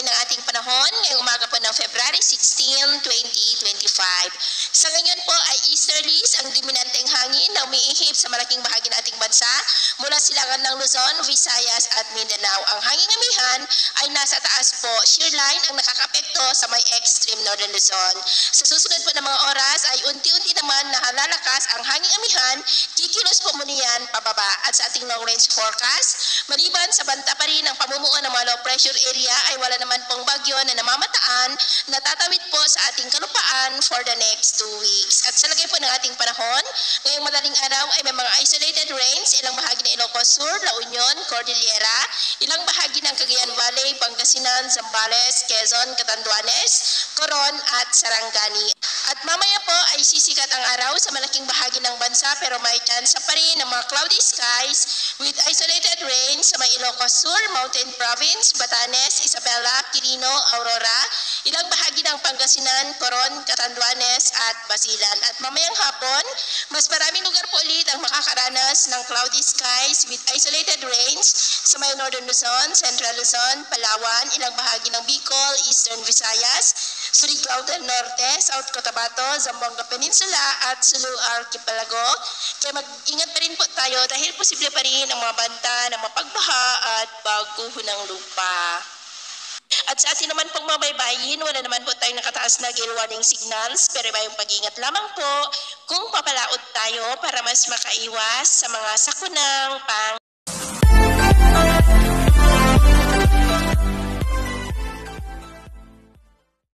tayo ng ating panahon ngayong umaga po ng February 16, 2025. Sa ngayon po ay easterlies ang dominanteng hangin na umiihip sa malaking bahagi ng ating bansa mula silangan ng Luzon, Visayas at Mindanao. Ang hanging amihan ay nasa taas po, shear line ang nakakapekto sa may extreme northern Luzon. Sa susunod po ng mga oras ay unti-unti naman nahalalakas ang hanging amihan, kikilos po muna yan pababa. At sa ating long range forecast, maliban sa banta pa rin ang pamumuo ng mga low pressure area ay wala naman pong bagyo na namamataan na tatawid po sa ating kalupaan for the next 2 weeks. At sa lagay po ng ating panahon, ngayong madaling araw ay may mga isolated rains, ilang bahagi ng Ilocos Sur, La Union, Cordillera, ilang bahagi ng Cagayan Valley, Pangasinan, Zambales, Quezon, Catanduanes, Coron at Sarangani. At mamaya po ay sisikat ang araw sa malaking bahagi ng bansa pero may chance pa rin ng mga cloudy skies with isolated rain sa may Ilocos Sur, Mountain Province, Batanes, Isabela, Quirino, Aurora, ilang bahagi ng Pangasinan, Coron, Catanduanes at Basilan. At mamayang hapon, mas maraming lugar po ulit ang makakaranas ng cloudy skies with isolated rains sa may Northern Luzon, Central Luzon, Palawan, ilang bahagi ng Bicol, Eastern Visayas, Surigao del Norte, South Cotabato, Zamboanga Peninsula at Sulu Archipelago. Kaya mag-ingat pa rin po tayo dahil posible pa rin ang mga banta ng mapagbaha at baguho ng lupa. At sa atin naman pong mabaybayin, wala naman po tayong nakataas na gale warning signals pero iba yung pag-ingat lamang po kung papalaot tayo para mas makaiwas sa mga sakunang